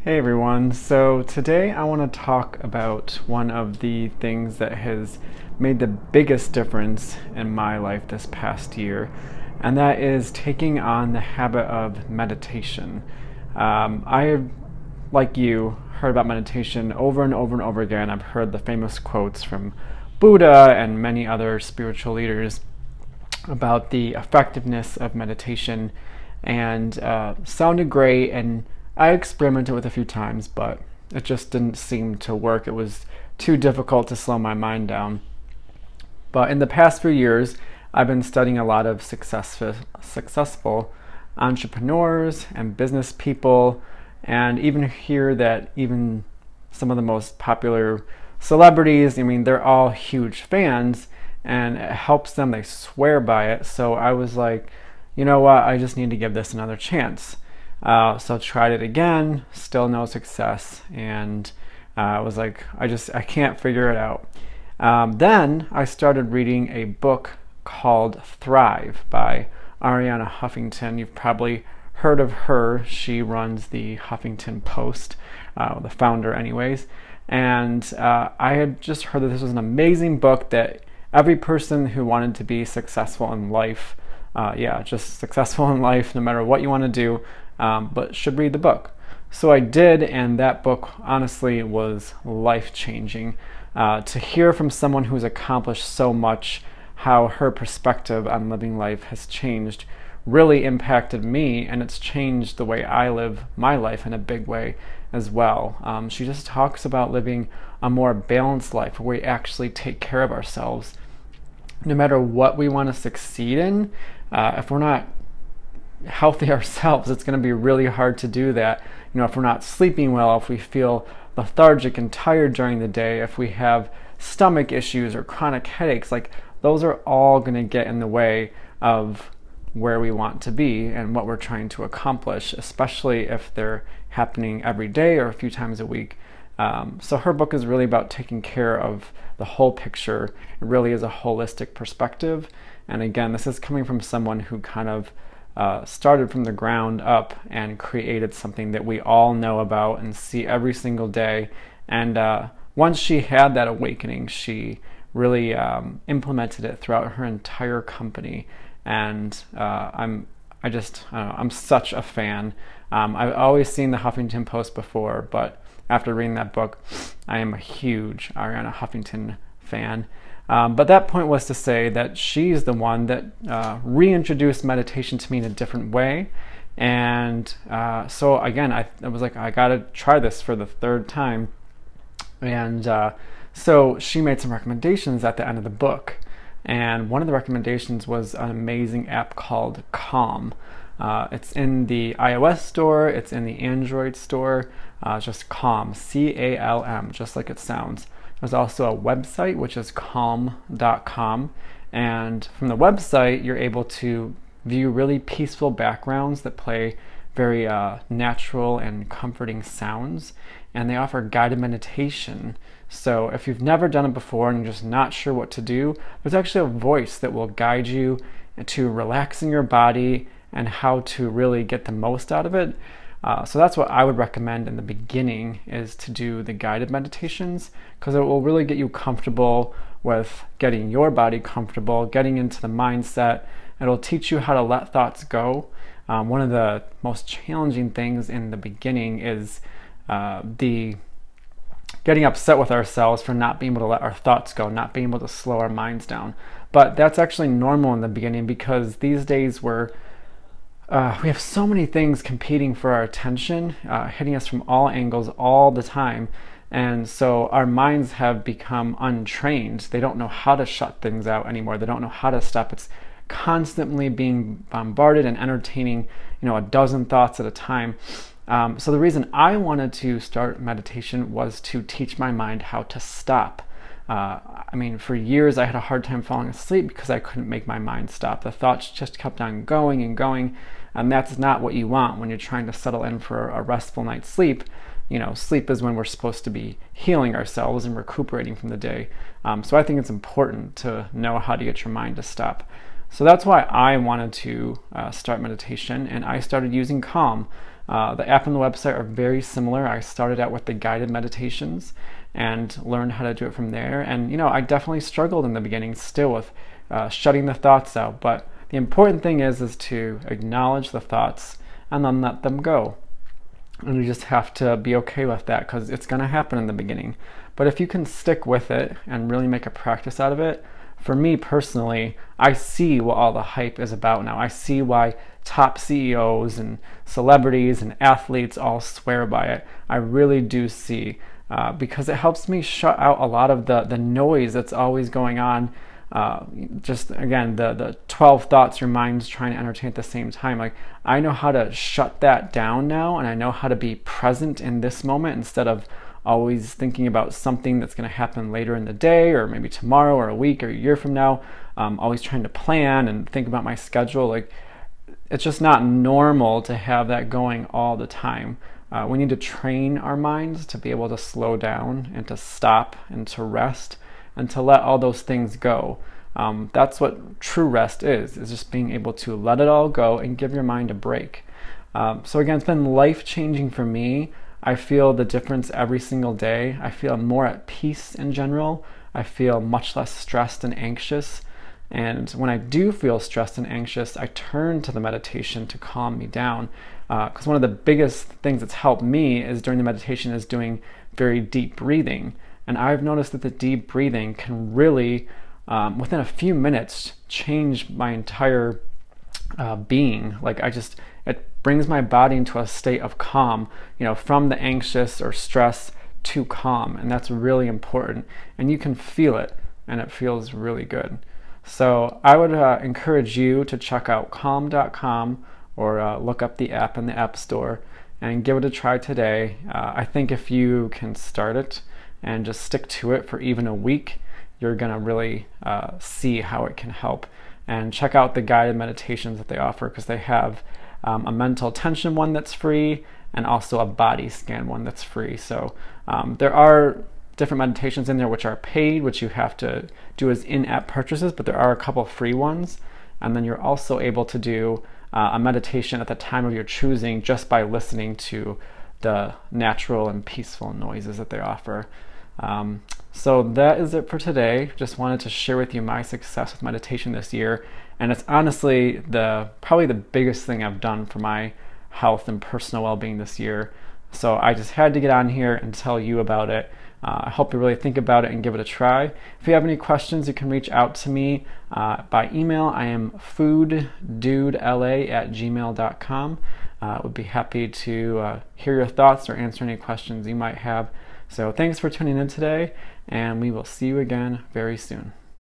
Hey everyone, so today I want to talk about one of the things that has made the biggest difference in my life this past year, and that is taking on the habit of meditation. I, like you, heard about meditation over and over and over again. I've heard the famous quotes from Buddha and many other spiritual leaders about the effectiveness of meditation, and sounded great, and I experimented with it a few times, but it just didn't seem to work. It was too difficult to slow my mind down. But in the past few years, I've been studying a lot of successful entrepreneurs and business people, and even hear that even some of the most popular celebrities, they're all huge fans, and it helps them. They swear by it. So I was like, you know what, I just need to give this another chance. So I tried it again, still no success, and I was like, I can't figure it out. Then I started reading a book called Thrive by Arianna Huffington. You've probably heard of her. She runs the Huffington Post, the founder anyways. And I had just heard that this was an amazing book that every person who wanted to be successful in life, just successful in life, no matter what you want to do, but should read the book. So I did, and that book honestly was life-changing. To hear from someone who's accomplished so much, how her perspective on living life has changed, really impacted me, and it's changed the way I live my life in a big way as well. She just talks about living a more balanced life where we actually take care of ourselves. No matter what we want to succeed in, if we're not healthy ourselves, it's going to be really hard to do that. If we're not sleeping well, if we feel lethargic and tired during the day, if we have stomach issues or chronic headaches, those are all going to get in the way of where we want to be and what we're trying to accomplish, especially if they're happening every day or a few times a week. So her book is really about taking care of the whole picture. It really is a holistic perspective. And again, this is coming from someone who kind of started from the ground up and created something that we all know about and see every single day. And once she had that awakening, she really implemented it throughout her entire company. And I'm such a fan. I've always seen the Huffington Post before, but after reading that book, I am a huge Arianna Huffington fan. But that point was to say that she's the one that reintroduced meditation to me in a different way. And so again, I was like, I gotta try this for the third time. And so she made some recommendations at the end of the book. And one of the recommendations was an amazing app called Calm. It's in the iOS store, it's in the Android store, just Calm, C-A-L-M, just like it sounds. There's also a website, which is calm.com, and from the website you're able to view really peaceful backgrounds that play very natural and comforting sounds, and they offer guided meditation. So if you've never done it before and you're just not sure what to do, there's actually a voice that will guide you to relaxing your body and how to really get the most out of it. So that's what I would recommend in the beginning, is to do the guided meditations, because it will really get you comfortable with getting your body comfortable, getting into the mindset. It'll teach you how to let thoughts go. One of the most challenging things in the beginning is the getting upset with ourselves for not being able to let our thoughts go, not being able to slow our minds down. But that's actually normal in the beginning, because these days we have so many things competing for our attention, hitting us from all angles all the time. And so our minds have become untrained. They don't know how to shut things out anymore. They don't know how to stop. It's constantly being bombarded and entertaining, a dozen thoughts at a time. So the reason I wanted to start meditation was to teach my mind how to stop. For years I had a hard time falling asleep because I couldn't make my mind stop. The thoughts just kept on going and going, and that's not what you want when you're trying to settle in for a restful night's sleep. Sleep is when we're supposed to be healing ourselves and recuperating from the day. So I think it's important to know how to get your mind to stop. So that's why I wanted to start meditation, and I started using Calm. The app and the website are very similar. I started out with the guided meditations and learned how to do it from there. And I definitely struggled in the beginning still with shutting the thoughts out. But the important thing is to acknowledge the thoughts and then let them go. And you just have to be okay with that, because it's going to happen in the beginning. But if you can stick with it and really make a practice out of it, for me personally, I see what all the hype is about now. I see why top CEOs and celebrities and athletes all swear by it. I really do see, because it helps me shut out a lot of the noise that's always going on. Just again, the 12 thoughts your mind's trying to entertain at the same time. Like, I know how to shut that down now, and I know how to be present in this moment instead of always thinking about something that's going to happen later in the day, or maybe tomorrow, or a week, or a year from now. Always trying to plan and think about my schedule. Like, it's just not normal to have that going all the time. We need to train our minds to be able to slow down and to stop and to rest and to let all those things go. That's what true rest is just being able to let it all go and give your mind a break. So again, it's been life-changing for me. I feel the difference every single day. I feel more at peace in general. I feel much less stressed and anxious. And when I do feel stressed and anxious, I turn to the meditation to calm me down. Because one of the biggest things that's helped me is during the meditation is doing very deep breathing. And I've noticed that the deep breathing can really, within a few minutes, change my entire being. Like, it brings my body into a state of calm, from the anxious or stress to calm. And that's really important. And you can feel it, and it feels really good. So I would encourage you to check out calm.com or look up the app in the App Store and give it a try today. I think if you can start it and just stick to it for even a week, you're going to really see how it can help. And check out the guided meditations that they offer, because they have a mental tension one that's free and also a body scan one that's free. So there are different meditations in there which are paid, which you have to do as in-app purchases, but there are a couple free ones. And then you're also able to do a meditation at the time of your choosing just by listening to the natural and peaceful noises that they offer. So that is it for today. Just wanted to share with you my success with meditation this year. And it's honestly probably the biggest thing I've done for my health and personal well-being this year. So I just had to get on here and tell you about it. I hope you really think about it and give it a try. If you have any questions, you can reach out to me by email. I am fooddudela@gmail.com. Would be happy to hear your thoughts or answer any questions you might have. So thanks for tuning in today, and we will see you again very soon.